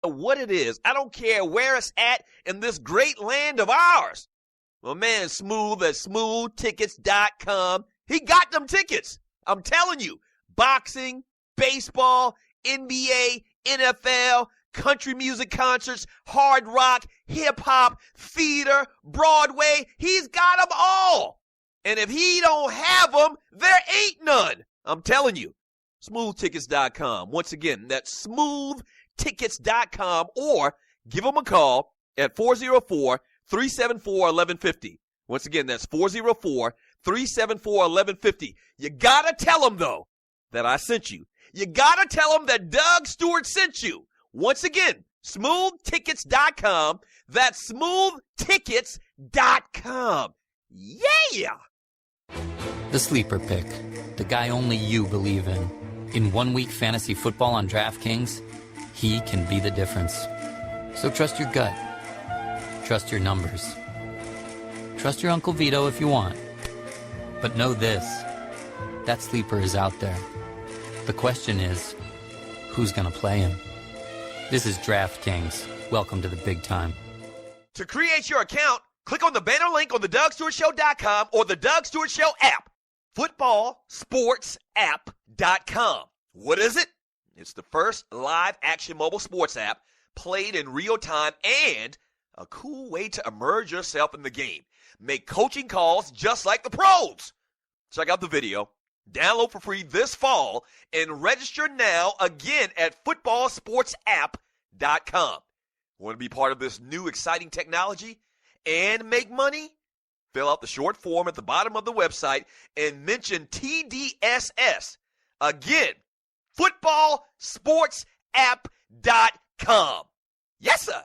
What it is. I don't care where it's at in this great land of ours. My man Smooth at SmoothTickets.com. He got them tickets. I'm telling you. Boxing, baseball, NBA, NFL, country music concerts, hard rock, hip-hop, theater, Broadway. He's got them all. And if he don't have them, there ain't none. I'm telling you. SmoothTickets.com. Once again, that's SmoothTickets.com, or give them a call at 404-374-1150. Once again, that's 404-374-1150. You got to tell them, though, that I sent you. You got to tell them that Doug Stewart sent you. Once again, SmoothTickets.com. That's SmoothTickets.com. Yeah! The Sleeper Pick. The guy only you believe in. In 1 week fantasy football on DraftKings, he can be the difference. So trust your gut. Trust your numbers. Trust your Uncle Vito if you want. But know this, that sleeper is out there. The question is, who's going to play him? This is DraftKings. Welcome to the big time. To create your account, click on the banner link on the DougStewartShow.com or the Doug Stewart Show app. FootballSportsApp.com. What is it? It's the first live action mobile sports app played in real time and a cool way to immerse yourself in the game. Make coaching calls just like the pros. Check out the video. Download for free this fall and register now again at FootballSportsApp.com. Want to be part of this new exciting technology and make money? Fill out the short form at the bottom of the website and mention TDSS. Again, FootballSportsApp.com. Yes, sir.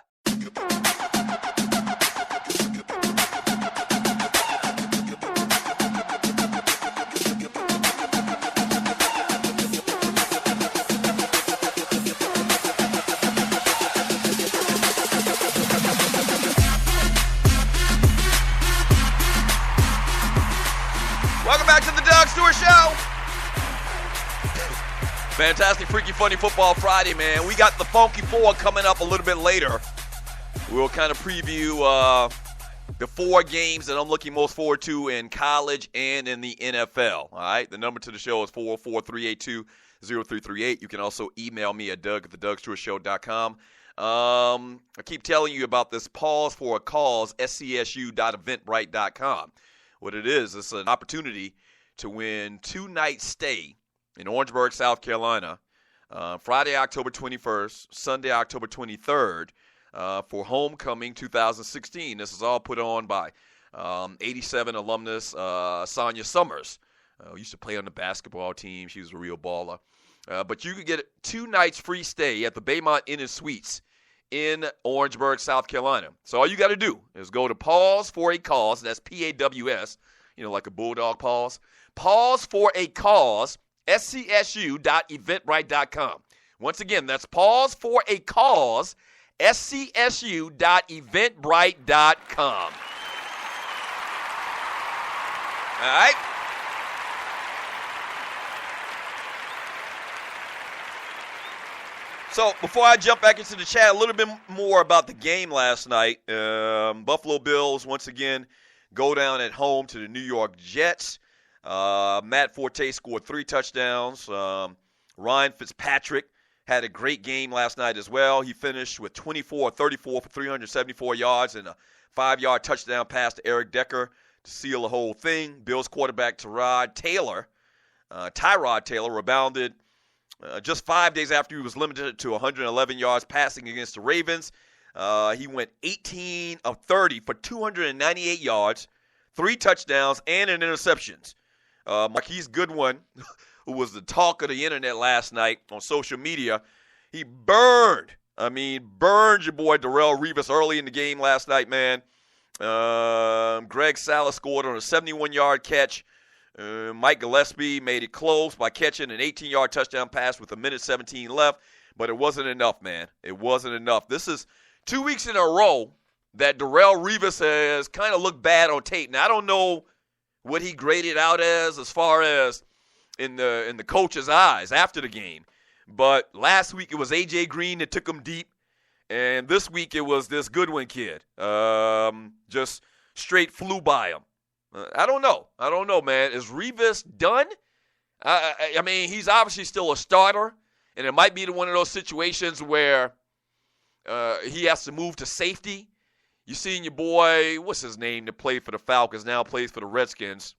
Welcome back to the Doug Stewart Show. Fantastic, freaky, funny football Friday, man. We got the Funky Four coming up a little bit later. We'll kind of preview the four games that I'm looking most forward to in college and in the NFL. All right, the number to the show is 404-382-0338. You can also email me at doug@thedougstewartshow.com. I keep telling you about this Pause for a Cause, scsu.eventbrite.com. What it is, it's an opportunity to win 2-night stay in Orangeburg, South Carolina, Friday, October 21st, Sunday, October 23rd, for Homecoming 2016. This is all put on by 87 alumnus Sonia Summers, who used to play on the basketball team. She was a real baller. But you could get 2 nights free stay at the Baymont Inn and Suites in Orangeburg, South Carolina. So all you got to do is go to Pause for a Cause. That's P-A-W-S, like a bulldog pause. Pause for a Cause, scsu.eventbrite.com. Once again, that's Pause for a Cause, scsu.eventbrite.com. All right? So before I jump back into the chat, a little bit more about the game last night. Buffalo Bills, once again, go down at home to the New York Jets. Matt Forte scored 3 touchdowns. Ryan Fitzpatrick had a great game last night as well. He finished with 24-34 for 374 yards and a 5-yard touchdown pass to Eric Decker to seal the whole thing. Bills quarterback Tyrod Taylor rebounded just 5 days after he was limited to 111 yards passing against the Ravens. He went 18 of 30 for 298 yards, 3 touchdowns, and an interception. Marquise Goodwin, who was the talk of the internet last night on social media, he burned your boy Darrelle Revis early in the game last night, man. Greg Salas scored on a 71-yard catch. Mike Gillespie made it close by catching an 18-yard touchdown pass with 1:17 left, but it wasn't enough, man. It wasn't enough. This is 2 weeks in a row that Darrelle Revis has kind of looked bad on tape. Now, I don't know what he graded out as far as in the coach's eyes after the game, but last week it was A.J. Green that took him deep. And this week it was this Goodwin kid. Just straight flew by him. I don't know, man. Is Revis done? I mean, he's obviously still a starter, and it might be one of those situations where he has to move to safety. You seen your boy, what's his name, that played for the Falcons, now plays for the Redskins,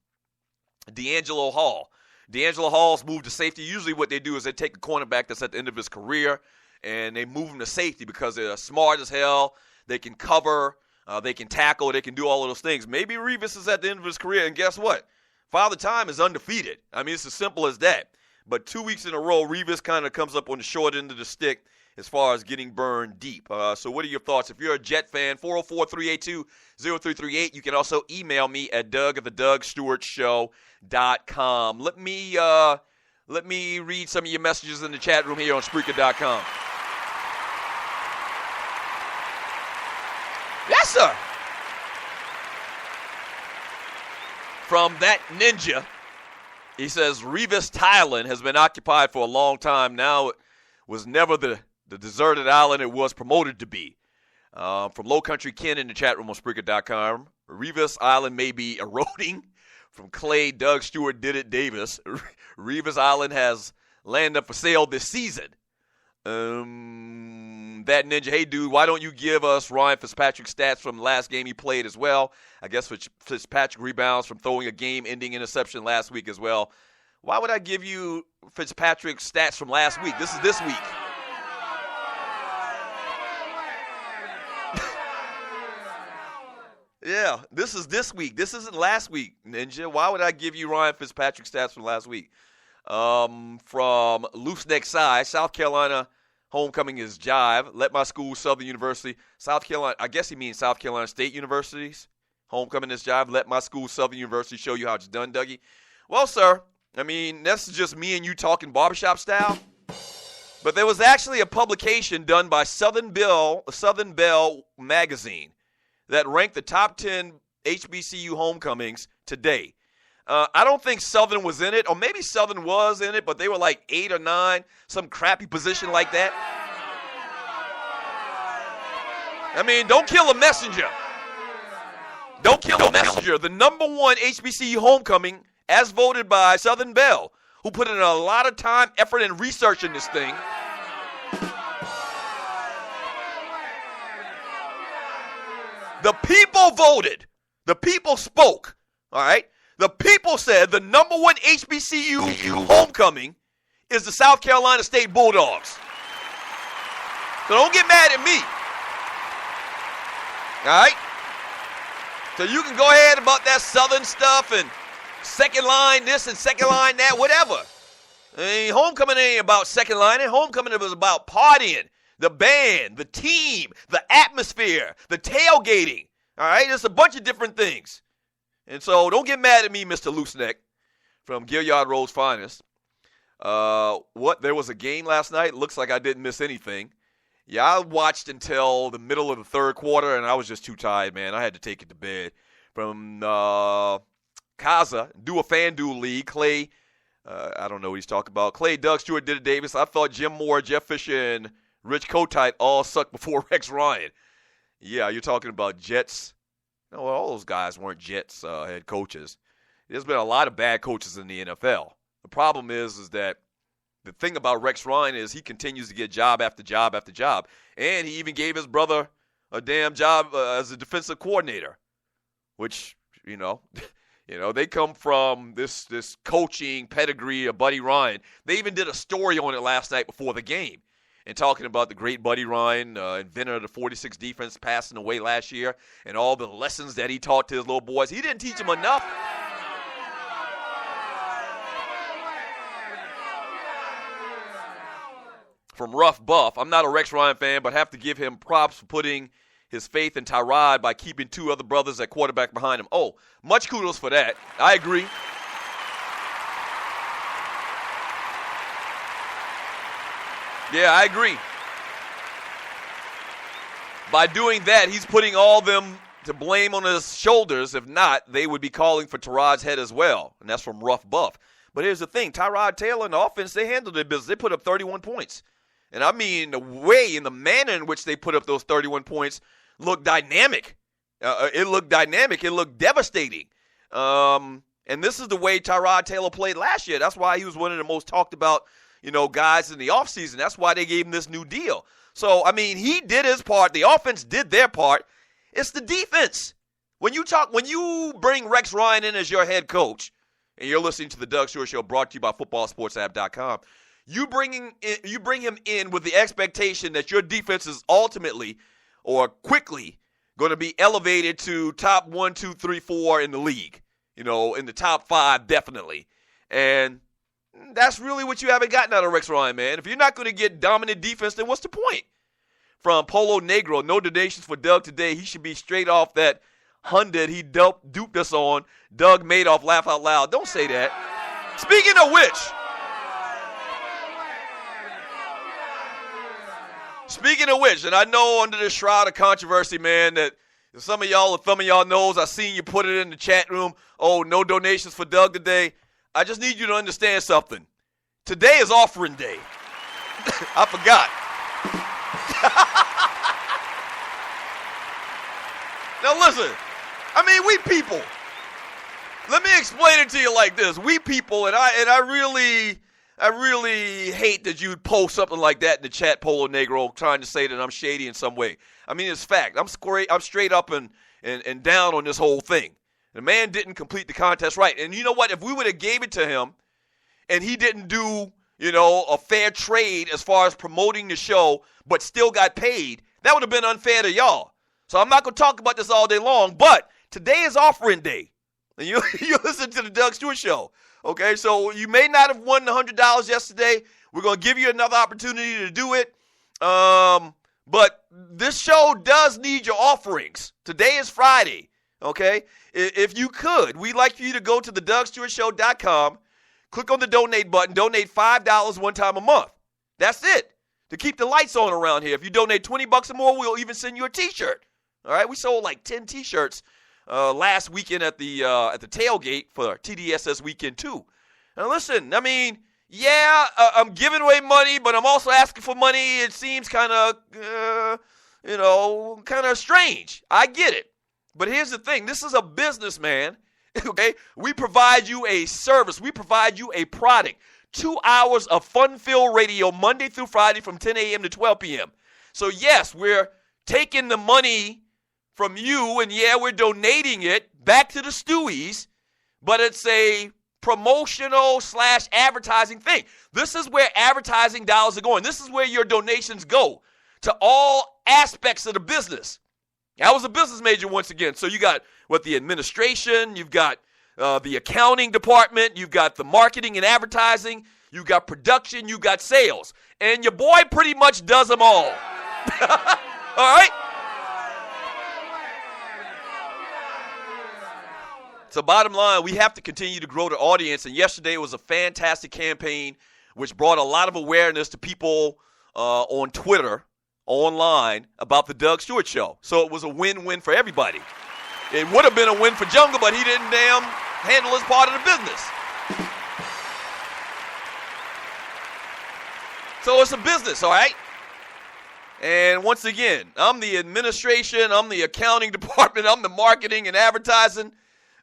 D'Angelo Hall. D'Angelo Hall's moved to safety. Usually what they do is they take a cornerback that's at the end of his career, and they move him to safety because they're smart as hell. They can cover, they can tackle, they can do all of those things. Maybe Revis is at the end of his career, and guess what? Father Time is undefeated. I mean, it's as simple as that. But 2 weeks in a row, Revis kind of comes up on the short end of the stick as far as getting burned deep. So what are your thoughts? If you're a Jet fan, 404-382-0338. You can also email me at doug@thedougstewartshow.com. Let me read some of your messages in the chat room here on Spreaker.com. Yes, sir. From that ninja, he says, Revis Thailand has been occupied for a long time. Now it was never the deserted island it was promoted to be. From Low Country Ken in the chat room on Spreaker.com, Revis Island may be eroding. From Clay, Doug Stewart did it, Davis. Revis Island has land up for sale this season. That ninja, hey, dude, why don't you give us Ryan Fitzpatrick's stats from the last game he played as well? I guess Fitzpatrick rebounds from throwing a game-ending interception last week as well. Why would I give you Fitzpatrick's stats from last week? This is this week. Yeah, this is this week. This isn't last week, Ninja. Why would I give you Ryan Fitzpatrick stats from last week? From Loose Neck Side, South Carolina homecoming is jive. Let my school, Southern University. South Carolina, I guess he means South Carolina State Universities. Homecoming is jive. Let my school, Southern University, show you how it's done, Dougie. Well, sir, I mean, that's just me and you talking barbershop style. But there was actually a publication done by Southern Bell magazine that ranked the top 10 HBCU homecomings today. I don't think Southern was in it, or maybe Southern was in it, but they were like 8 or 9, some crappy position like that. I mean, don't kill a messenger. Don't kill a messenger. The number one HBCU homecoming, as voted by Southern Bell, who put in a lot of time, effort, and research in this thing. The people voted. The people spoke. All right? The people said the number one HBCU homecoming is the South Carolina State Bulldogs. So don't get mad at me. All right? So you can go ahead about that Southern stuff and second line this and second line that, whatever. I mean, homecoming ain't about second line. Homecoming was about partying, the band, the team, the atmosphere, the tailgating. All right? There's a bunch of different things. And so don't get mad at me, Mr. Looseneck from Gilliard Road's Finest. There was a game last night? Looks like I didn't miss anything. Yeah, I watched until the middle of the third quarter, and I was just too tired, man. I had to take it to bed. From Kaza, do a FanDuel league. Clay, I don't know what he's talking about. Clay, Doug Stewart, did it, Davis. I thought Jim Moore, Jeff Fisher, and Rich Kotite all sucked before Rex Ryan. Yeah, you're talking about Jets. No, well, all those guys weren't Jets head coaches. There's been a lot of bad coaches in the NFL. The problem is that the thing about Rex Ryan is he continues to get job after job after job. And he even gave his brother a damn job as a defensive coordinator, which, they come from this coaching pedigree of Buddy Ryan. They even did a story on it last night before the game and talking about the great Buddy Ryan, inventor of the 46 defense, passing away last year, and all the lessons that he taught to his little boys. He didn't teach them enough. From Rough Buff, I'm not a Rex Ryan fan, but have to give him props for putting his faith in Tyrod by keeping 2 other brothers at quarterback behind him. Oh, much kudos for that. I agree. Yeah, I agree. By doing that, he's putting all them to blame on his shoulders. If not, they would be calling for Tyrod's head as well. And that's from Rough Buff. But here's the thing. Tyrod Taylor and the offense, they handled their business. They put up 31 points. And I mean the way and the manner in which they put up those 31 points looked dynamic. It looked dynamic. It looked devastating. And this is the way Tyrod Taylor played last year. That's why he was one of the most talked about, guys in the offseason. That's why they gave him this new deal. So, I mean, he did his part. The offense did their part. It's the defense. When you bring Rex Ryan in as your head coach, and you're listening to the Doug Stewart Show brought to you by footballsportsapp.com, you bring him in with the expectation that your defense is ultimately or quickly going to be elevated to top 1, 2, 3, 4 in the league. In the top 5 definitely. And that's really what you haven't gotten out of Rex Ryan, man. If you're not going to get dominant defense, then what's the point? From Polo Negro, no donations for Doug today. He should be straight off that Hyundai he duped us on. Doug Madoff, laugh out loud. Don't say that. Speaking of which, and I know under the shroud of controversy, man, that some of y'all knows, I seen you put it in the chat room, oh, no donations for Doug today. I just need you to understand something. Today is offering day. I forgot. Now listen, I mean, we people. Let me explain it to you like this. We people, and I really hate that you'd post something like that in the chat, Polo Negro, trying to say that I'm shady in some way. I mean, it's fact. I'm straight up and down on this whole thing. The man didn't complete the contest right. And you know what? If we would have gave it to him and he didn't do, a fair trade as far as promoting the show, but still got paid, that would have been unfair to y'all. So I'm not going to talk about this all day long, but today is offering day. And you listen to the Doug Stewart Show. Okay, so you may not have won the $100 yesterday. We're going to give you another opportunity to do it. But this show does need your offerings. Today is Friday, okay? If you could, we'd like for you to go to thedougstewartshow.com, click on the donate button, donate $5 one time a month. That's it, to keep the lights on around here. If you donate $20 or more, we'll even send you a T-shirt. All right, we sold like 10 T-shirts last weekend at the tailgate for TDSS Weekend 2. Now listen, I mean, yeah, I'm giving away money, but I'm also asking for money. It seems kind of, kind of strange. I get it. But here's the thing. This is a business, man. Okay? We provide you a service. We provide you a product. 2 hours of fun-filled radio Monday through Friday from 10 a.m. to 12 p.m. So, yes, we're taking the money from you, and, yeah, we're donating it back to the Stewies, but it's a promotional / advertising thing. This is where advertising dollars are going. This is where your donations go, to all aspects of the business. I was a business major once again. So you got the administration, you've got the accounting department, you've got the marketing and advertising, you've got production, you've got sales. And your boy pretty much does them all. All right? So bottom line, we have to continue to grow the audience. And yesterday was a fantastic campaign which brought a lot of awareness to people on Twitter, online, about the Doug Stewart Show. So it was a win-win for everybody. It would have been a win for Jungle, but he didn't damn handle his part of the business. So it's a business, all right? And once again, I'm the administration, I'm the accounting department, I'm the marketing and advertising,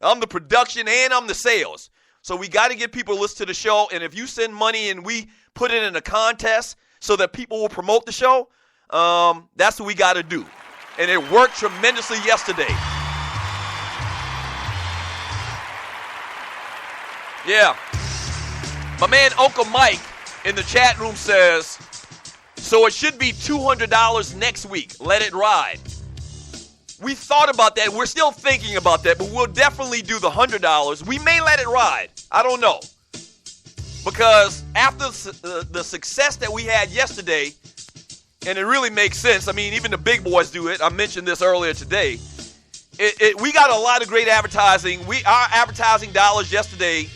I'm the production, and I'm the sales. So we got to get people to listen to the show, and if you send money and we put it in a contest so that people will promote the show, that's what we got to do. And it worked tremendously yesterday. Yeah. My man Uncle Mike in the chat room says, so it should be $200 next week. Let it ride. We thought about that. We're still thinking about that, but we'll definitely do the $100. We may let it ride. I don't know. Because after the success that we had yesterday, and it really makes sense. I mean, even the big boys do it. I mentioned this earlier today. We got a lot of great advertising. Our advertising dollars yesterday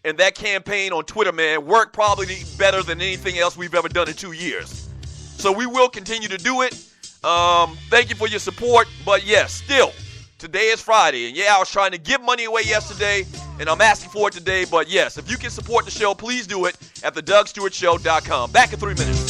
and that campaign on Twitter, man, worked probably better than anything else we've ever done in 2 years. So we will continue to do it. Thank you for your support. But yes, still, today is Friday. And yeah, I was trying to give money away yesterday, and I'm asking for it today. But yes, if you can support the show, please do it at thedougstewartshow.com. Back in 3 minutes.